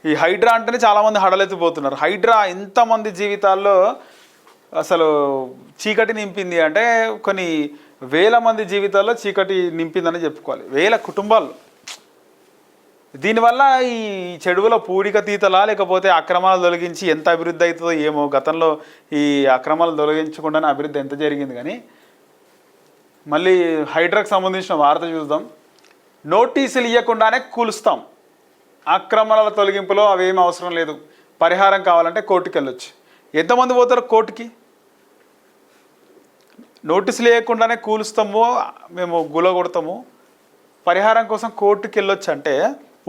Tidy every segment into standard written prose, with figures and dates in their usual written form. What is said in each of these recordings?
ఈ హైడ్రా అంటేనే చాలామంది హడలెత్తిపోతున్నారు. హైడ్రా ఎంతమంది జీవితాల్లో అసలు చీకటి నింపింది అంటే కొన్ని వేల మంది జీవితాల్లో చీకటి నింపిందని చెప్పుకోవాలి, వేల కుటుంబాలు. దీనివల్ల ఈ చెడువుల పూడిక తీతలా లేకపోతే అక్రమాలు తొలగించి ఎంత అభివృద్ధి అవుతుందో ఏమో. గతంలో ఈ అక్రమాలు తొలగించకుండానే అభివృద్ధి ఎంత జరిగింది. కానీ మళ్ళీ హైడ్రాకు సంబంధించిన వార్త చూద్దాం. నోటీసులు ఇవ్వకుండానే కూలుస్తాం, అక్రమాల తొలగింపులో అవేం అవసరం లేదు, పరిహారం కావాలంటే కోర్టుకి వెళ్ళొచ్చు. ఎంతమంది పోతారు కోర్టుకి? నోటీసులు ఇవ్వకుండానే కూలుస్తాము, మేము గుల కొడతాము, పరిహారం కోసం కోర్టుకి వెళ్ళొచ్చు అంటే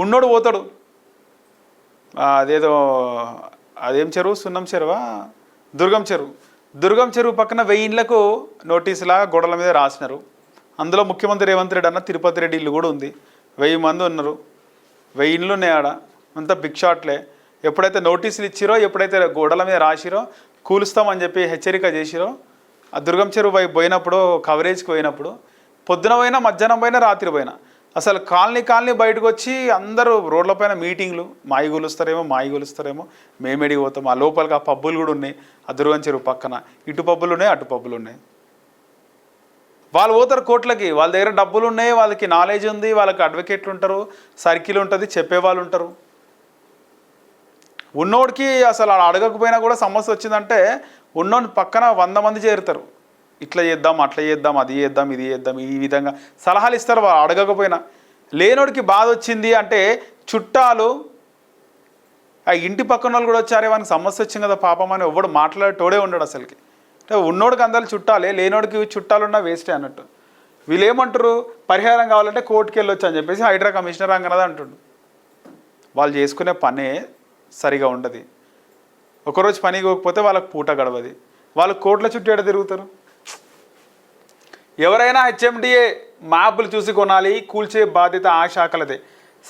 ఉన్నోడు పోతాడు. అదేం చెరువు, సున్నం చెరువా, దుర్గం చెరువు పక్కన 1000 ఇండ్లకు నోటీసులా గోడల మీద రాసినారు. అందులో ముఖ్యమంత్రి రేవంత్ రెడ్డి అన్న తిరుపతి రెడ్డి ఇల్లు కూడా ఉంది. 1000 మంది ఉన్నారు, 1000 ఇండ్లు ఉన్నాయి ఆడ, అంతా బిగ్ షాట్లే. ఎప్పుడైతే నోటీసులు ఇచ్చిరో, ఎప్పుడైతే గోడల మీద రాసిరో కూలుస్తామని చెప్పి హెచ్చరిక చేసిరో, ఆ దుర్గం చెరువు వైపు పోయినప్పుడు, కవరేజ్కి పోయినప్పుడు, పొద్దున పోయినా, మధ్యాహ్నం పోయినా, రాత్రి పోయినా, అసలు కాలనీ బయటకు వచ్చి అందరూ రోడ్లపైన మీటింగ్లు, మాయి గొలుస్తారేమో మేమేడికి పోతాం. ఆ లోపలికి ఆ పబ్బులు కూడా ఉన్నాయి, ఆ దుర్గం చెరువు పక్కన ఇటు పబ్బులు ఉన్నాయి, అటు పబ్బులు ఉన్నాయి. వాళ్ళు పోతారు కోట్లకి, వాళ్ళ దగ్గర డబ్బులు ఉన్నాయి, వాళ్ళకి నాలెడ్జ్ ఉంది, వాళ్ళకి అడ్వకేట్లు ఉంటారు, సర్కిల్ ఉంటుంది, చెప్పేవాళ్ళు ఉంటారు. ఉన్నోడికి అసలు అడగకపోయినా కూడా సమస్య వచ్చిందంటే ఉన్నోని పక్కన 100 మంది చేరుతారు. ఇట్లా చేద్దాం, అట్లా చేద్దాం, అది చేద్దాం, ఇది చేద్దాం, ఈ విధంగా సలహాలు ఇస్తారు వాళ్ళు అడగకపోయినా. లేనోడికి బాధ వచ్చింది అంటే చుట్టాలు, ఆ ఇంటి పక్కన వాళ్ళు కూడా వచ్చారే, వానికి సమస్య వచ్చింది కదా పాపం అని ఎవడు మాట్లాడేటోడే ఉండడు అసలుకి. అంటే ఉన్నోడికి అందరు చుట్టాలే, లేనోడికి చుట్టాలున్నా వేస్టే అన్నట్టు. వీళ్ళు ఏమంటారు, పరిహారం కావాలంటే కోర్టుకి వెళ్ళొచ్చు అని చెప్పేసి హైడ్రా కమిషనర్ అంగనది అంటుండు. వాళ్ళు చేసుకునే పనే సరిగా ఉండదు. ఒకరోజు పని పోకపోతే వాళ్ళకి పూట గడవది, వాళ్ళు కోట్ల చుట్టూ ఎడ తిరుగుతారు. ఎవరైనా హెచ్ఎండిఏ మ్యాప్లు చూసి కొనాలి, కూల్చే బాధ్యత ఆ శాఖలదే,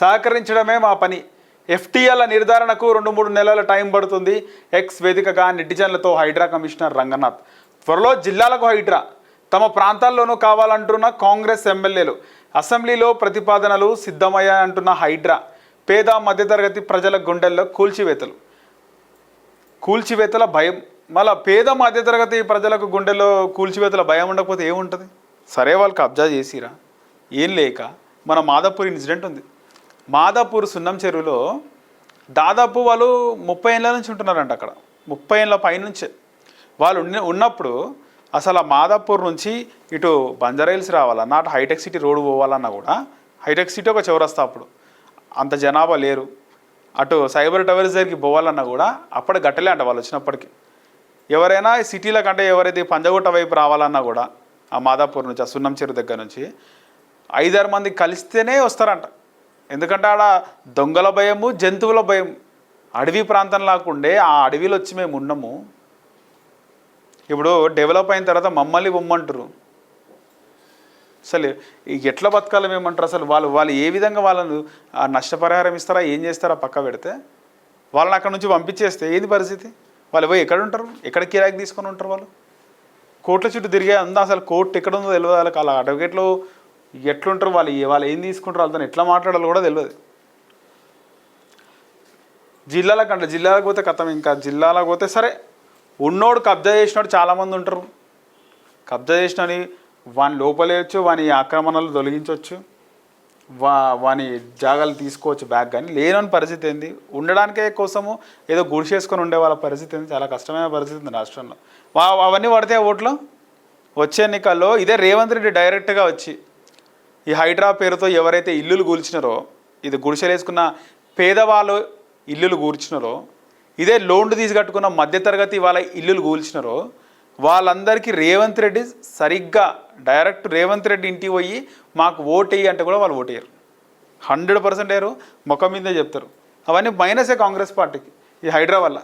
సహకరించడమే మా పని. ఎఫ్టీఎల నిర్ధారణకు 2-3 నెలల టైం పడుతుంది. ఎక్స్ వేదికగా నెటిజన్లతో హైడ్రా కమిషనర్ రంగనాథ్. త్వరలో జిల్లాలకు హైడ్రా, తమ ప్రాంతాల్లోనూ కావాలంటున్న కాంగ్రెస్ ఎమ్మెల్యేలు. అసెంబ్లీలో ప్రతిపాదనలు సిద్ధమయ్యాయి అంటున్న హైడ్రా. పేద మధ్యతరగతి ప్రజల గుండెల్లో కూల్చివేతల భయం. మళ్ళీ పేద మధ్యతరగతి ప్రజలకు గుండెల్లో కూల్చివేతల భయం ఉండకపోతే ఏముంటుంది? సరే వాళ్ళు కబ్జా చేసిరా, ఏం లేక మన మాదాపూర్ ఇన్సిడెంట్ ఉంది. మాదాపూర్ సున్నం చెరువులో దాదాపు వాళ్ళు 30 ఏళ్ళ నుంచి ఉంటున్నారంట. అక్కడ 30 ఏళ్ళ పైనుంచే వాళ్ళు ఉన్నప్పుడు అసలు ఆ మాదాపూర్ నుంచి ఇటు బంజారాహిల్స్ రావాలన్నా, అటు హైటెక్ సిటీ రోడ్డు పోవాలన్నా కూడా, హైటెక్ సిటీ ఒక చౌరస్తా, అప్పుడు అంత జనాభా లేరు. అటు సైబర్ టవర్స్ దగ్గరికి పోవాలన్నా కూడా అప్పుడు గట్టలే అంట వాళ్ళు వచ్చినప్పటికీ. ఎవరైనా సిటీల కంటే ఎవరైతే పంజగుట్ట వైపు రావాలన్నా కూడా ఆ మాదాపూర్ నుంచి, ఆ సున్నం చెరువు దగ్గర నుంచి 5-6 మంది కలిస్తేనే వస్తారంట. ఎందుకంటే ఆడ దొంగల భయము, జంతువుల భయం. అడవి ప్రాంతం లాకుండే ఆ అడవిలో వచ్చి మేము ఉన్నాము. ఇప్పుడు డెవలప్ అయిన తర్వాత మమ్మల్ని బొమ్మంటారు. అసలు ఎట్లా బతకాలి మేమంటారు? అసలు వాళ్ళు ఏ విధంగా వాళ్ళను నష్టపరిహారం ఇస్తారా, ఏం చేస్తారా పక్క పెడితే? వాళ్ళని అక్కడ నుంచి పంపించేస్తే ఏంది పరిస్థితి? వాళ్ళు పోయి ఎక్కడ ఉంటారు? ఎక్కడ కిరాయికి తీసుకొని ఉంటారు? వాళ్ళు కోట్ల చుట్టూ తిరిగే అందా, అసలు కోర్టు ఎక్కడ ఉందో తెలియదు వాళ్ళకి. అలా అడ్వకేట్లు ఎట్లుంటారు, వాళ్ళు ఏం తీసుకుంటారు, వాళ్ళతో ఎట్లా మాట్లాడాలో కూడా తెలియదు. జిల్లాలకు పోతే కథం. ఇంకా జిల్లాలకు పోతే సరే, ఉన్నోడు కబ్జా చేసినోడు చాలామంది ఉంటారు. కబ్జా చేసినని వాని లోపలేయచ్చు, వాని ఆక్రమణలు తొలగించవచ్చు, వాని జాగాలు తీసుకోవచ్చు బ్యాక్. కానీ లేని పరిస్థితి ఏంది? ఉండడానికే కోసము ఏదో గుడిసేసుకొని ఉండే వాళ్ళ పరిస్థితి ఏంది? చాలా కష్టమైన పరిస్థితి ఉంది రాష్ట్రంలో. అవన్నీ పడితే ఓట్లు వచ్చే ఎన్నికల్లో ఇదే రేవంత్ రెడ్డి డైరెక్ట్గా వచ్చి ఈ హైడ్రా పేరుతో ఎవరైతే ఇల్లులు కూల్చినారో, ఇది గుడిసెలేసుకున్న పేదవాళ్ళు ఇల్లులు కూల్చినారో, ఇదే లోన్లు తీసి కట్టుకున్న మధ్యతరగతి వాళ్ళ ఇల్లులు కూల్చినారో, వాళ్ళందరికీ రేవంత్ రెడ్డి సరిగ్గా డైరెక్ట్ రేవంత్ రెడ్డి ఇంటికి పోయి మాకు ఓటేయి అంటే కూడా వాళ్ళు ఓటేయరు. 100% వేయరు, ముఖం మీదే చెప్తారు. అవన్నీ మైనసే కాంగ్రెస్ పార్టీకి ఈ హైడ్రా వల్ల.